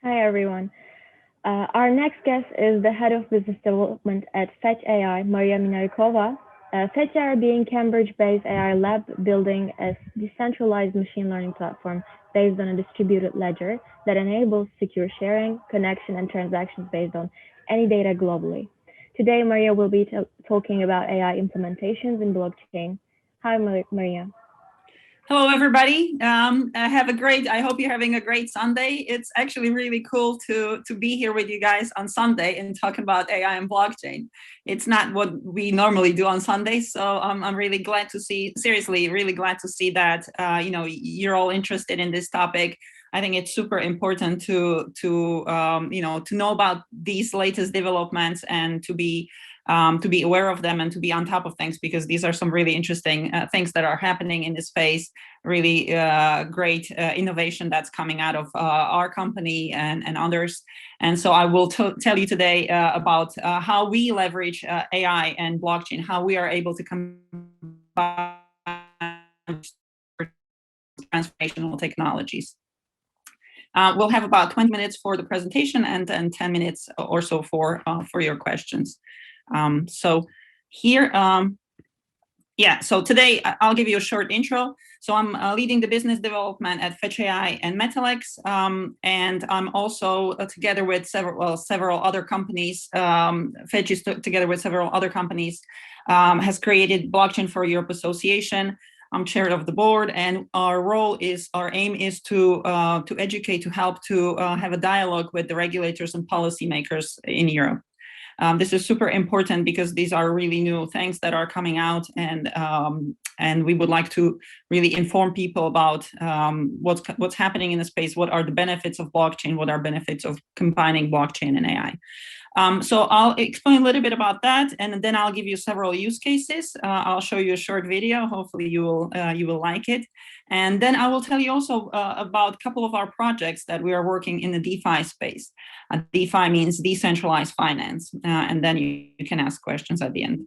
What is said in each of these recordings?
Hi, everyone. Our next guest is the head of business development at Fetch.ai, Maria Minarikova. Fetch.ai being Cambridge-based AI lab building a decentralized machine learning platform based on a distributed ledger that enables secure sharing, connection, and transactions based on any data globally. Today, Maria will be talking about AI implementations in blockchain. Hi, Maria. Hello, everybody. I hope you're having a great Sunday. It's actually really cool to be here with you guys on Sunday and talking about AI and blockchain. It's not what we normally do on Sundays, so I'm really glad to see. Seriously, really glad to see that you're all interested in this topic. I think it's super important to know about these latest developments and to be aware of them and to be on top of things, because these are some really interesting things that are happening in this space. Really great innovation that's coming out of our company and others. And so I will tell you today about how we leverage AI and blockchain, how we are able to combine transformational technologies. We'll have about 20 minutes for the presentation and 10 minutes or so for your questions. So today I'll give you a short intro. So I'm leading the business development at Fetch.ai and Metalex, and I'm also together with several other companies. Fetch is together with several other companies, has created Blockchain for Europe Association. I'm chair of the board, and our aim is to educate, to help to have a dialogue with the regulators and policymakers in Europe. This is super important because these are really new things that are coming out, and we would like to really inform people about what's happening in the space, what are the benefits of blockchain, what are benefits of combining blockchain and AI. So I'll explain a little bit about that, and then I'll give you several use cases. I'll show you a short video. Hopefully you will like it. And then I will tell you also about a couple of our projects that we are working in the DeFi space. DeFi means decentralized finance, and then you can ask questions at the end.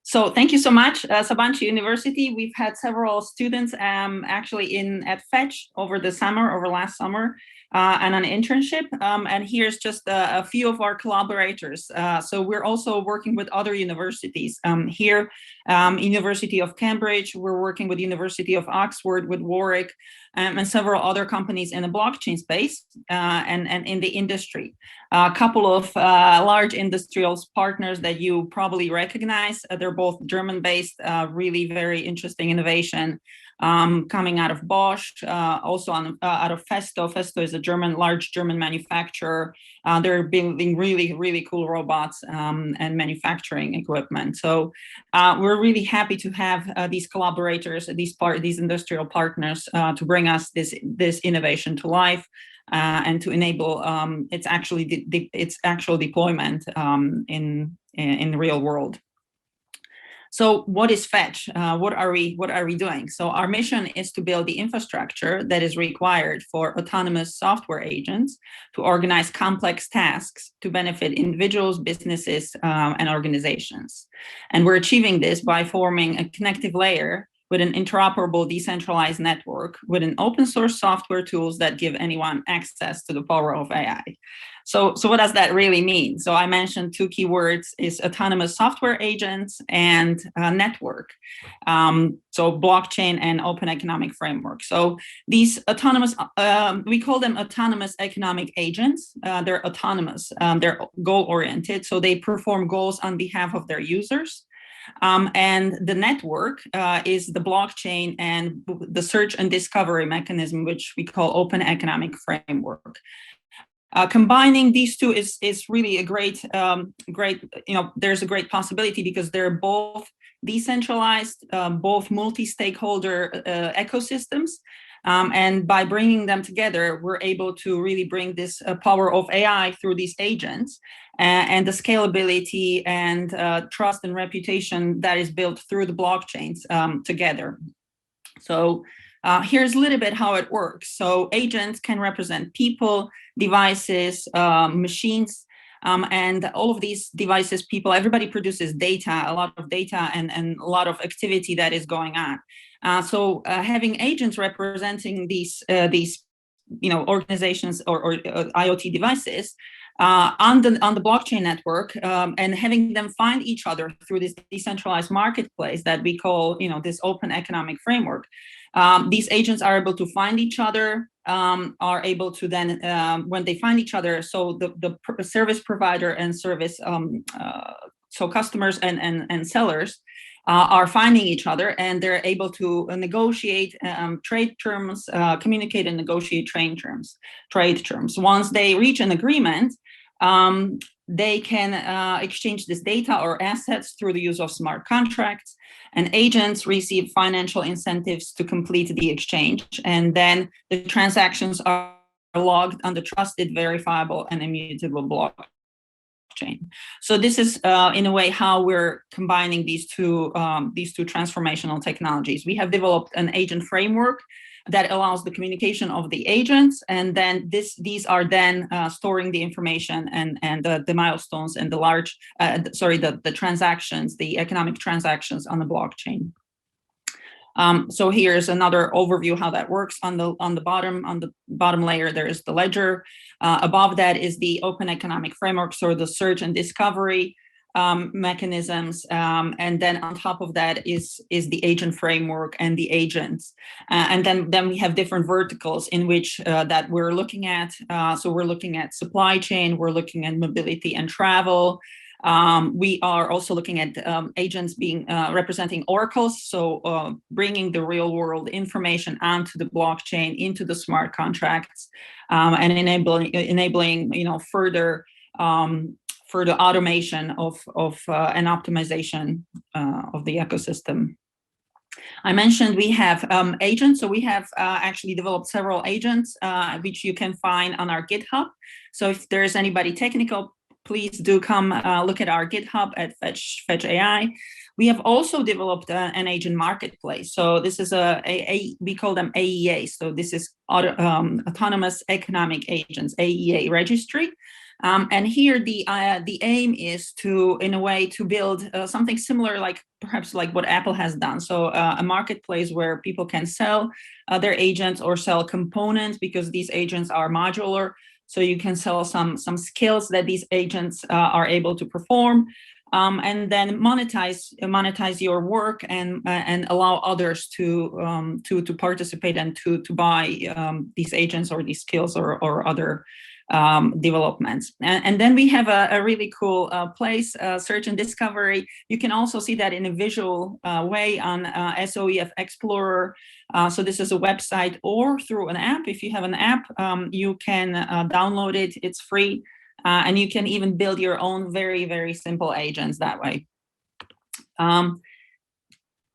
So thank you so much, Sabancı University. We've had several students actually at Fetch over last summer, and an internship. And here's just a few of our collaborators. So we're also working with other universities. Here, University of Cambridge, we're working with University of Oxford, with Warwick, and several other companies in the blockchain space and in the industry. A couple of large industrial partners that you probably recognize. They're both German-based, really very interesting innovation coming out of Bosch, also out of Festo. Festo is a large German manufacturer. They're building really, really cool robots and manufacturing equipment. So we're really happy to have these collaborators, these industrial partners, to bring us this innovation to life. And to enable its actual deployment in the real world. So what is Fetch? What are we doing? So our mission is to build the infrastructure that is required for autonomous software agents to organize complex tasks to benefit individuals, businesses, and organizations. And we're achieving this by forming a connective layer with an interoperable decentralized network with an open source software tools that give anyone access to the power of AI. So what does that really mean? So I mentioned two keywords is autonomous software agents and network. So blockchain and open economic framework. So these autonomous, we call them autonomous economic agents. They're autonomous, they're goal oriented. So they perform goals on behalf of their users. And the network is the blockchain and the search and discovery mechanism, which we call open economic framework. Combining these two is really a great, there's a great possibility because they're both decentralized, both multi-stakeholder ecosystems. And by bringing them together, we're able to really bring this power of AI through these agents and the scalability and trust and reputation that is built through the blockchains together. So here's a little bit how it works. So agents can represent people, devices, machines, and all of these devices, people, everybody produces data, a lot of data and a lot of activity that is going on. So having agents representing these organizations or IoT devices on the blockchain network, and having them find each other through this decentralized marketplace that we call this open economic framework. These agents are able to find each other, are able to then, when they find each other, so the service provider and service, so customers and sellers are finding each other, and they're able to negotiate trade terms, communicate and negotiate trade terms. Once they reach an agreement, they can exchange this data or assets through the use of smart contracts, and agents receive financial incentives to complete the exchange. And then the transactions are logged on the trusted, verifiable, and immutable blockchain. So this is, in a way, how we're combining these two transformational technologies. We have developed an agent framework that allows the communication of the agents, and then these are then storing the information and the milestones and the transactions, the economic transactions on the blockchain. So here's another overview how that works. On the bottom layer, there is the ledger. Above that is the open economic framework, so the search and discovery mechanisms, and then on top of that is the agent framework and the agents, and then we have different verticals in which that we're looking at. So we're looking at supply chain, we're looking at mobility and travel. We are also looking at agents being representing oracles, so bringing the real world information onto the blockchain, into the smart contracts, and enabling further automation of and optimization of the ecosystem. I mentioned we have agents, so we have actually developed several agents which you can find on our GitHub. So if there's anybody technical, please do come look at our GitHub at Fetch.ai. We have also developed an agent marketplace. So this is we call them AEA. So this is Autonomous Economic Agents, AEA registry. And here the aim is to, in a way, to build something similar, perhaps like what Apple has done. So a marketplace where people can sell their agents or sell components, because these agents are modular. So you can sell some skills that these agents are able to perform, and then monetize your work and allow others to participate and to buy these agents or these skills or other developments. And then we have a really cool place, search and discovery. You can also see that in a visual way on SOEF Explorer. So this is a website or through an app. If you have an app, you can download it. It's free. And you can even build your own very, very simple agents that way.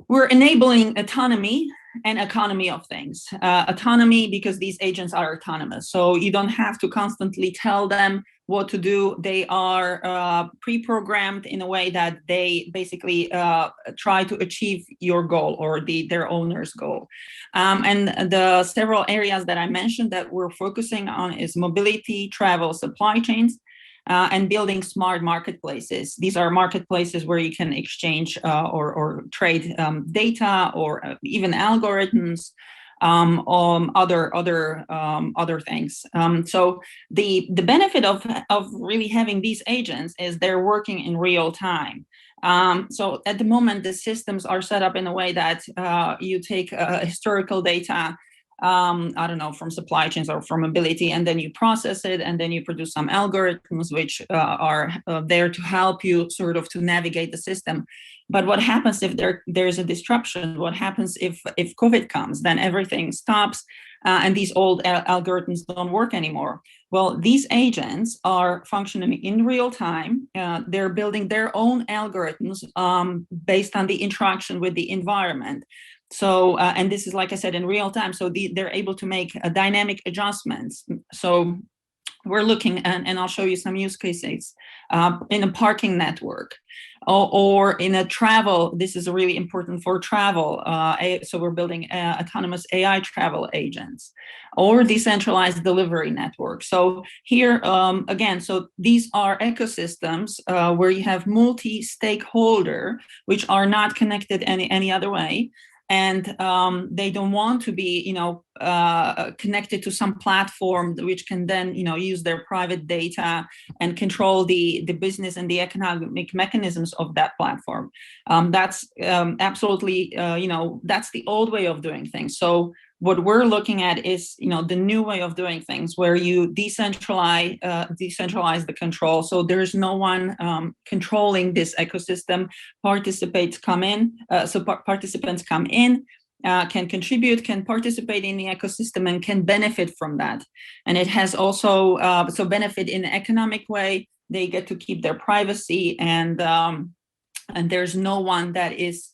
We're enabling autonomy and economy of things. Autonomy, because these agents are autonomous. So you don't have to constantly tell them what to do. They are pre-programmed in a way that they basically try to achieve your goal or their owner's goal. And the several areas that I mentioned that we're focusing on is mobility, travel, supply chains, and building smart marketplaces. These are marketplaces where you can exchange or trade data or even algorithms, other things. So the benefit of really having these agents is they're working in real time. So at the moment, the systems are set up in a way that you take historical data, I don't know, from supply chains or from mobility, and then you process it, and then you produce some algorithms which are there to help you sort of to navigate the system. But what happens if there's a disruption? What happens if COVID comes? Then everything stops, and these old algorithms don't work anymore. Well, these agents are functioning in real time. They're building their own algorithms based on the interaction with the environment. So, and this is, like I said, in real time. So they're able to make dynamic adjustments. So we're looking, and I'll show you some use cases in a parking network or in a travel. This is really important for travel. So we're building autonomous AI travel agents or decentralized delivery network. So here, again, so these are ecosystems where you have multi-stakeholder, which are not connected any other way. and they don't want to be, connected to some platform which can then, use their private data and control the business and the economic mechanisms of that platform. That's absolutely, that's the old way of doing things. So what we're looking at is, the new way of doing things, where you decentralize the control. So there's no one controlling this ecosystem. Participants come in, can contribute, can participate in the ecosystem, and can benefit from that. And it has also so benefit in an economic way. They get to keep their privacy, and there's no one that is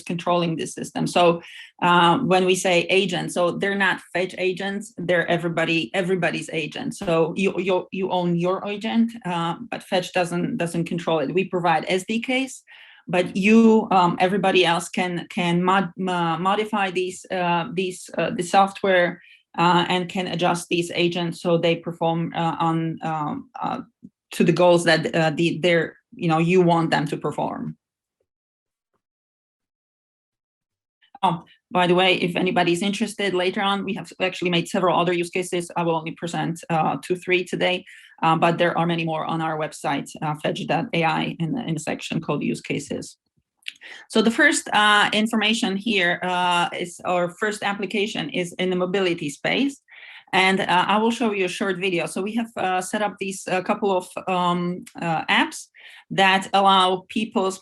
controlling this system. So when we say agents, so they're not Fetch agents, they're everybody's agent. So you own your agent, but Fetch doesn't control it. We provide SDKs, but everybody else can modify the software and can adjust these agents so they perform to the goals that you want them to perform. By the way, if anybody's interested later on, we have actually made several other use cases. I will only present 2-3 today, but there are many more on our website, Fetch.ai, in the section called use cases. So the first information here is our first application is in the mobility space. And I will show you a short video. So we have set up these couple of apps that allow people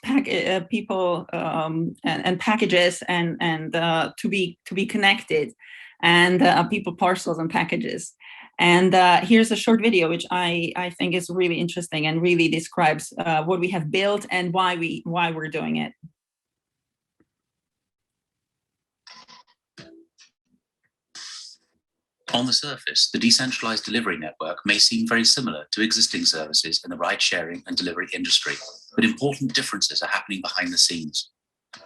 and packages and to be connected, and people, parcels, and packages. And here's a short video which I think is really interesting and really describes what we have built and why we're doing it. On the surface, the decentralized delivery network may seem very similar to existing services in the ride-sharing and delivery industry, but important differences are happening behind the scenes.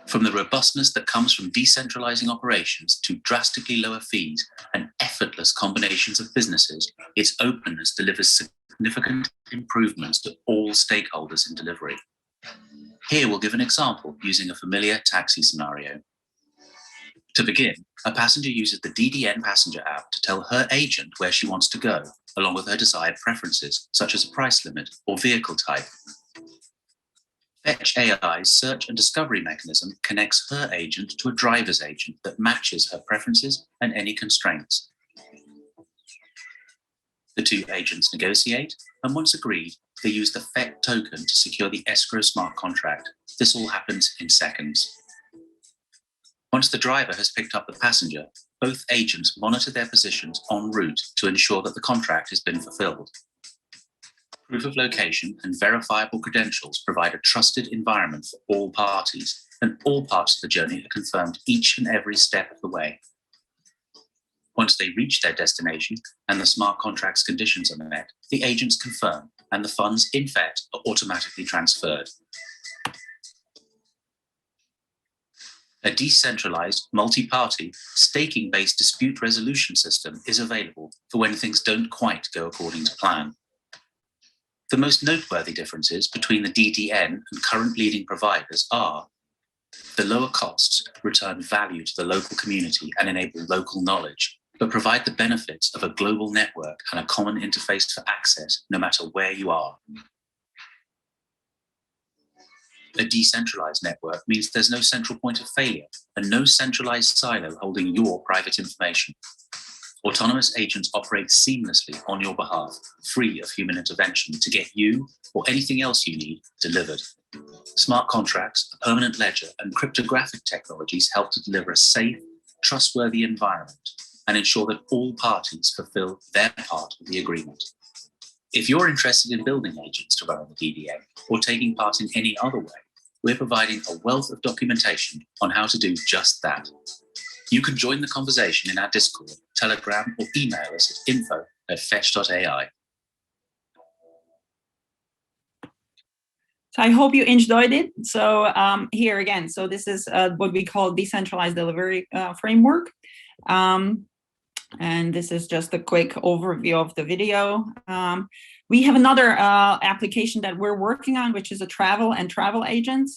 From the robustness that comes from decentralizing operations to drastically lower fees and effortless combinations of businesses, its openness delivers significant improvements to all stakeholders in delivery. Here we'll give an example using a familiar taxi scenario. To begin, a passenger uses the DDN passenger app to tell her agent where she wants to go, along with her desired preferences, such as a price limit or vehicle type. Fetch.ai's search and discovery mechanism connects her agent to a driver's agent that matches her preferences and any constraints. The two agents negotiate, and once agreed, they use the FET token to secure the escrow smart contract. This all happens in seconds. Once the driver has picked up the passenger, both agents monitor their positions en route to ensure that the contract has been fulfilled. Proof of location and verifiable credentials provide a trusted environment for all parties, and all parts of the journey are confirmed each and every step of the way. Once they reach their destination and the smart contract's conditions are met, the agents confirm, and the funds in FET are automatically transferred. A decentralized, multi-party, staking-based dispute resolution system is available for when things don't quite go according to plan. The most noteworthy differences between the DDN and current leading providers are: the lower costs return value to the local community and enable local knowledge, but provide the benefits of a global network and a common interface for access, no matter where you are. A decentralized network means there's no central point of failure and no centralized silo holding your private information. Autonomous agents operate seamlessly on your behalf, free of human intervention, to get you or anything else you need delivered. Smart contracts, a permanent ledger, and cryptographic technologies help to deliver a safe, trustworthy environment and ensure that all parties fulfill their part of the agreement. If you're interested in building agents to run on the DDN or taking part in any other way, we're providing a wealth of documentation on how to do just that. You can join the conversation in our Discord, Telegram, or email us at info@fetch.ai. So I hope you enjoyed it. So here again, so this is what we call decentralized delivery framework. And this is just a quick overview of the video. We have another application that we're working on, which is a travel agent.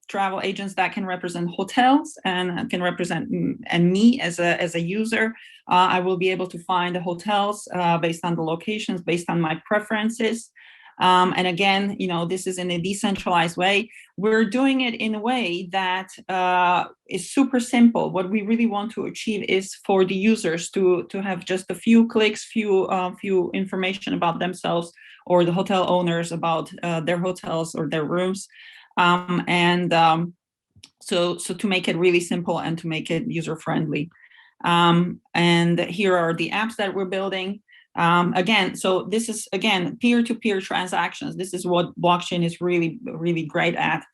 travel agents that can represent hotels and can represent and me as a user. I will be able to find the hotels based on the locations, based on my preferences. And again, this is in a decentralized way. We're doing it in a way that is super simple. What we really want to achieve is for the users to have just a few clicks, few information about themselves, or the hotel owners about their hotels or their rooms. So to make it really simple and to make it user-friendly. And here are the apps that we're building. Again, so this is, again, peer-to-peer transactions. This is what blockchain is really, really great at.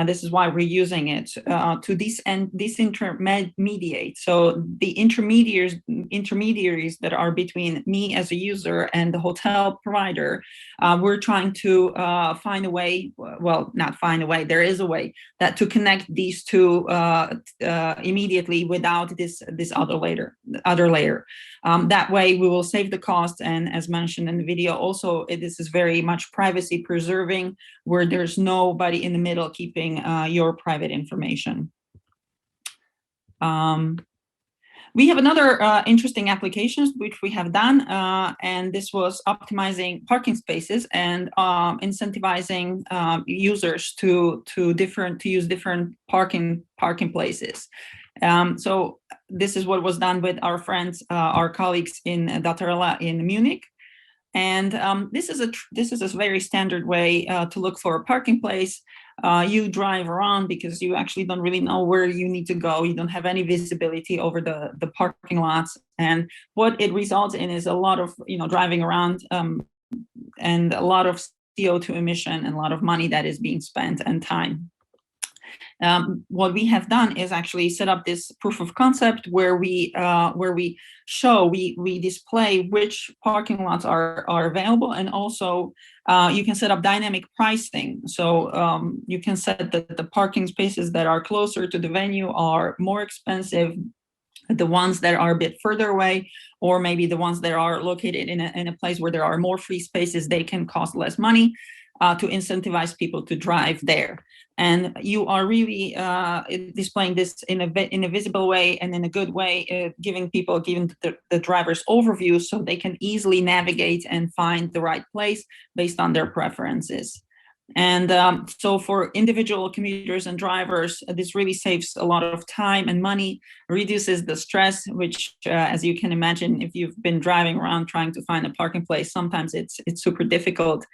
This is why we're using it to disintermediate. So the intermediaries that are between me as a user and the hotel provider, we're trying to find a way, well, not find a way, there is a way that to connect these two immediately without this other layer. That way we will save the cost, and as mentioned in the video, also this is very much privacy preserving, where there's nobody in the middle keeping your private information. We have another interesting applications which we have done, and this was optimizing parking spaces and incentivizing users to use different parking places. So this is what was done with our friends, our colleagues in Datarella in Munich. And this is a very standard way to look for a parking place. You drive around because you actually don't really know where you need to go. You don't have any visibility over the parking lots. And what it results in is a lot of driving around and a lot of CO2 emission and a lot of money that is being spent and time. What we have done is actually set up this proof of concept where we display which parking lots are available, and also you can set up dynamic pricing. So you can set that the parking spaces that are closer to the venue are more expensive, the ones that are a bit further away, or maybe the ones that are located in a place where there are more free spaces, they can cost less money to incentivize people to drive there. And you are really displaying this in a visible way and in a good way, giving the drivers overview so they can easily navigate and find the right place based on their preferences. And so for individual commuters and drivers, this really saves a lot of time and money, reduces the stress, which, as you can imagine, if you've been driving around trying to find a parking place, sometimes it's super difficult.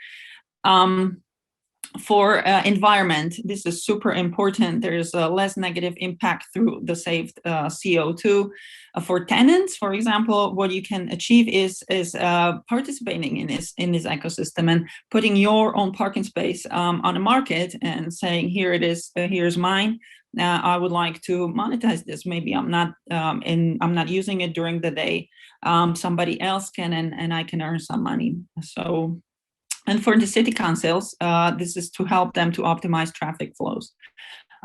For environment, this is super important. There's a less negative impact through the saved CO2. For tenants, for example, what you can achieve is participating in this ecosystem and putting your own parking space on a market and saying, here it is, here's mine. I would like to monetize this. Maybe I'm not using it during the day. Somebody else can, and I can earn some money. So. And for the city councils, this is to help them to optimize traffic flows.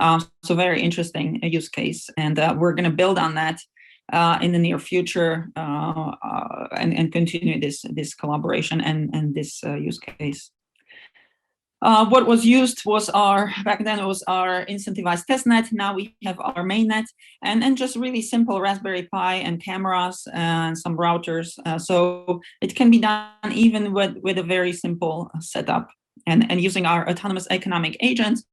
So very interesting use case. And we're going to build on that in the near future and continue this collaboration and this use case. What was used was back then it was our incentivized testnet. Now we have our mainnet and just really simple Raspberry Pi and cameras and some routers. So it can be done even with a very simple setup and using our autonomous economic agents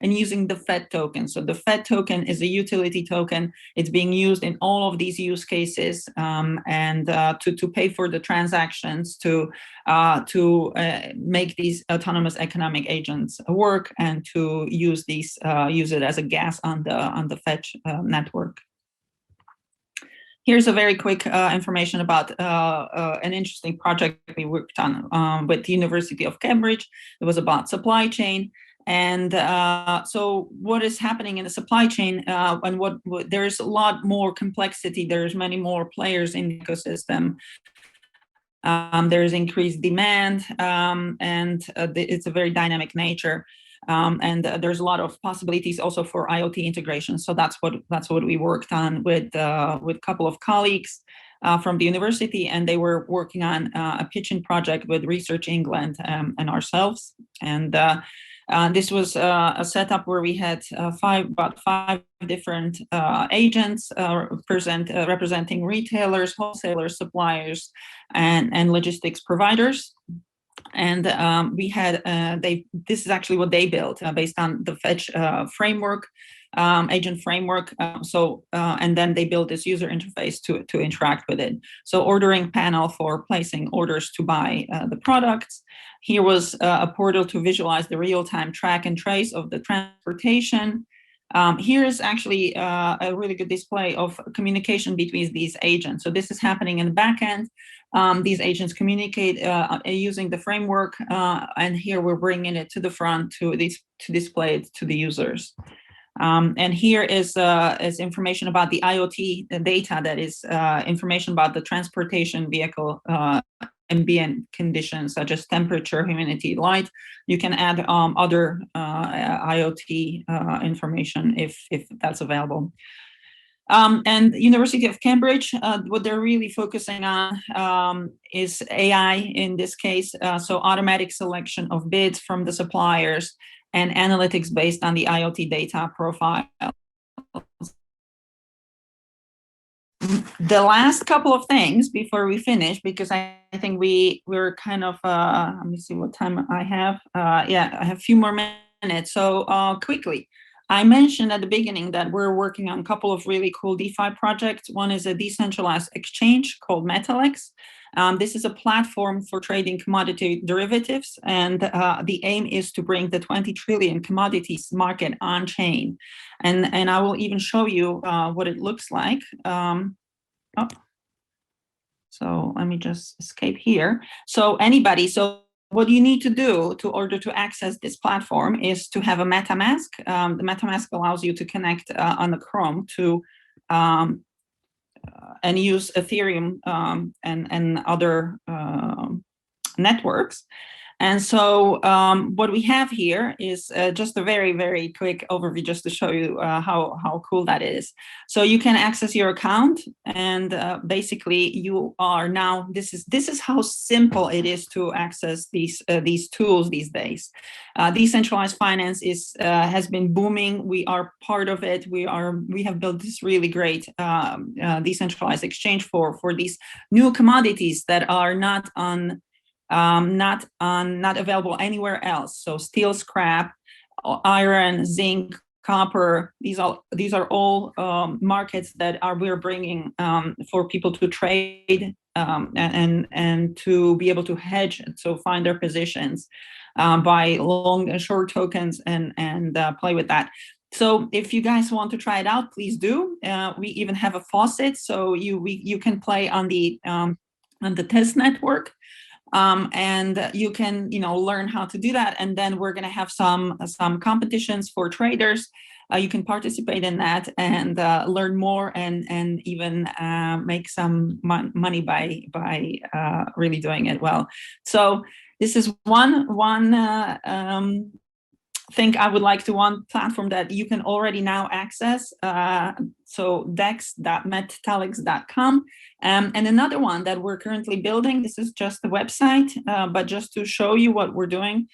and using the Fed token. So the Fed token is a utility token. It's being used in all of these use cases and to pay for the transactions, to make these autonomous economic agents work, and to use it as a gas on the Fetch network. Here's a very quick information about an interesting project we worked on with the University of Cambridge. It was about supply chain. And so what is happening in the supply chain and what there's a lot more complexity. There's many more players in the ecosystem. There's increased demand and it's a very dynamic nature. And there's a lot of possibilities also for IoT integration. So that's what we worked on with a couple of colleagues from the university, and they were working on a pitching project with Research England and ourselves. And This was a setup where we had about five different agents representing retailers, wholesalers, suppliers, and logistics providers. And we had this is actually what they built based on the Fetch framework, agent framework. And then they built this user interface to interact with it. So ordering panel for placing orders to buy the products. Here was a portal to visualize the real-time track and trace of the transportation. Here is actually a really good display of communication between these agents. So this is happening in the back end. These agents communicate using the framework, and here we're bringing it to the front to display it to the users. And here is information about the IoT data, that is information about the transportation vehicle ambient conditions such as temperature, humidity, light. You can add other IoT information if that's available. And University of Cambridge, what they're really focusing on is AI in this case, so automatic selection of bids from the suppliers and analytics based on the IoT data profile. The last couple of things before we finish, because I think we're kind of, let me see what time I have. Yeah, I have a few more minutes. So quickly, I mentioned at the beginning that we're working on a couple of really cool DeFi projects. One is a decentralized exchange called MetaLex. This is a platform for trading commodity derivatives, and the aim is to bring the 20 trillion commodities market on chain. And I will even show you what it looks like. So let me just escape here. So what you need to do to order to access this platform is to have a MetaMask. The MetaMask allows you to connect on the Chrome to and use Ethereum and other networks. And so what we have here is just a very, very quick overview just to show you how cool that is. So you can access your account, and basically you are now, this is how simple it is to access these tools these days. Decentralized finance has been booming. We are part of it. We have built this really great decentralized exchange for these new commodities that are not available anywhere else. So steel, scrap, iron, zinc, copper. These are all markets that we're bringing for people to trade and to be able to hedge, so find their positions, buy long and short tokens and play with that. So if you guys want to try it out, please do. We even have a faucet, so you can play on the test network. And you can, learn how to do that. And then we're going to have some competitions for traders. You can participate in that and learn more and even make some money by really doing it well. So this is one thing I would like to, one platform that you can already now access. So dex.metalex.com. And another one that we're currently building, this is just the website, but just to show you what we're doing,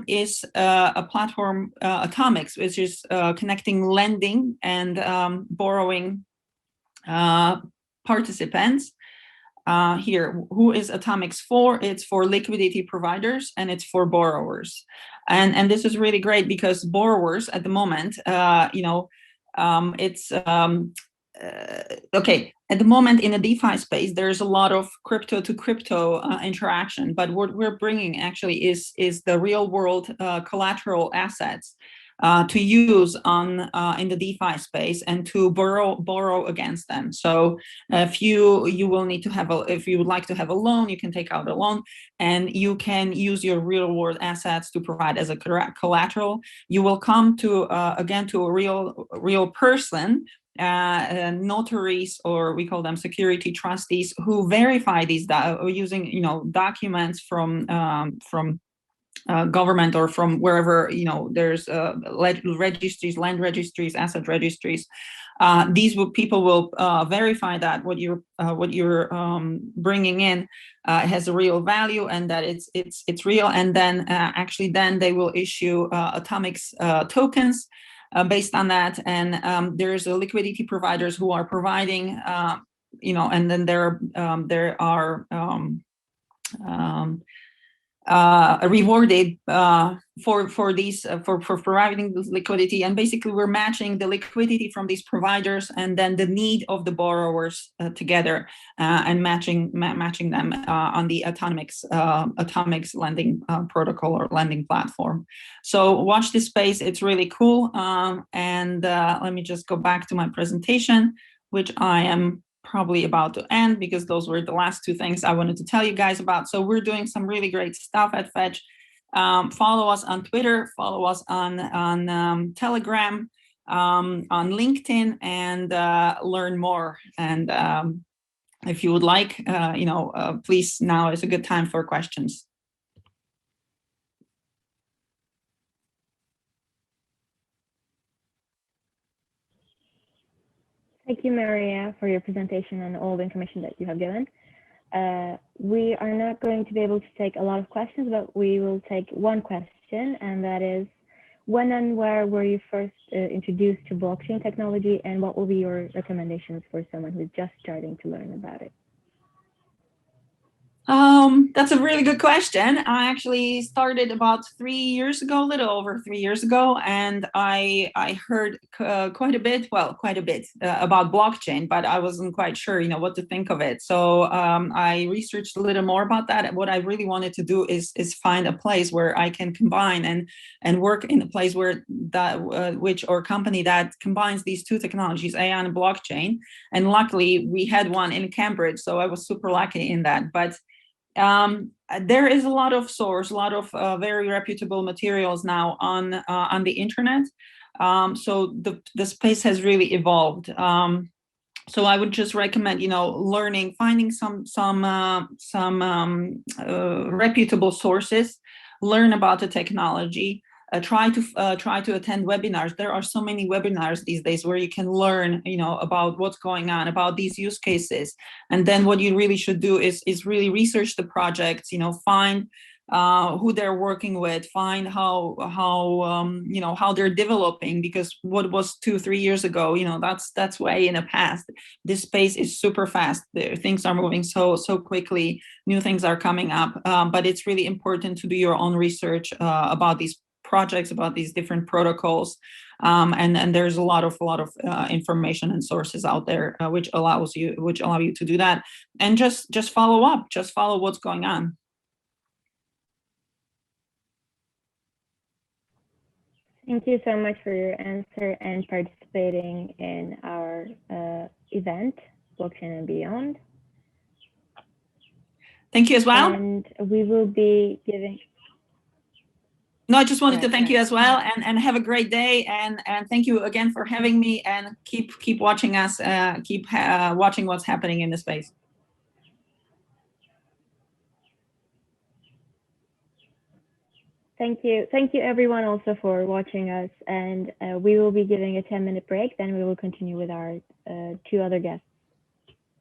is a platform, Atomics, which is connecting lending and borrowing participants. Here, who is Atomics for? It's for liquidity providers and it's for borrowers. And this is really great because borrowers at the moment, okay, at the moment in the DeFi space, there's a lot of crypto to crypto interaction, but what we're bringing actually is the real world collateral assets to use in the DeFi space and to borrow against them. So if you will need to have if you would like to have a loan, you can take out a loan and you can use your real world assets to provide as a collateral. You will come to again to a real person, notaries, or we call them security trustees, who verify these using documents from government or from wherever there's registries, land registries, asset registries, People will verify that what you're bringing in has a real value and that it's real, and then actually then they will issue atomics tokens based on that. And there's liquidity providers who are providing, and then there are rewarded for providing this liquidity. And basically we're matching the liquidity from these providers and then the need of the borrowers together and matching them on the atomics lending protocol or lending platform. So watch this space, it's really cool. And let me just go back to my presentation, which I am probably about to end, because those were the last two things I wanted to tell you guys about. So we're doing some really great stuff at Fetch. Follow us on Twitter, follow us on Telegram, on LinkedIn, and learn more. And if you would like, please, now is a good time for questions. Thank you, Maria, for your presentation and all the information that you have given. We are not going to be able to take a lot of questions, but we will take one question, and that is, when and where were you first introduced to blockchain technology, and what will be your recommendations for someone who's just starting to learn about it? That's a really good question. I actually started about 3 years ago, a little over 3 years ago, and I heard quite a bit about blockchain, but I wasn't quite sure, what to think of it. So I researched a little more about that. And what I really wanted to do is find a place where I can combine and work in a place where company that combines these two technologies, AI and blockchain. And luckily, we had one in Cambridge, so I was super lucky in that. But there is a lot of very reputable materials now on the internet. So the space has really evolved. So I would just recommend, learning, finding some reputable sources, learn about the technology. Try to attend webinars. There are so many webinars these days where you can learn, about what's going on, about these use cases. And then what you really should do is really research the projects, find who they're working with, find how they're developing, because what was 2-3 years ago, that's way in the past. This space is super fast. Things are moving so quickly. New things are coming up, but it's really important to do your own research about these projects, about these different protocols, and there's a lot of information and sources out there which allow you to do that, and just follow what's going on. Thank you so much for your answer and participating in our event, Blockchain and Beyond. Thank you as well. And we will be giving... No, I just wanted to thank you as well, and have a great day, and thank you again for having me, and keep watching us, watching what's happening in the space. Thank you everyone also for watching us, and we will be giving a 10-minute break, then we will continue with our 2 other guests.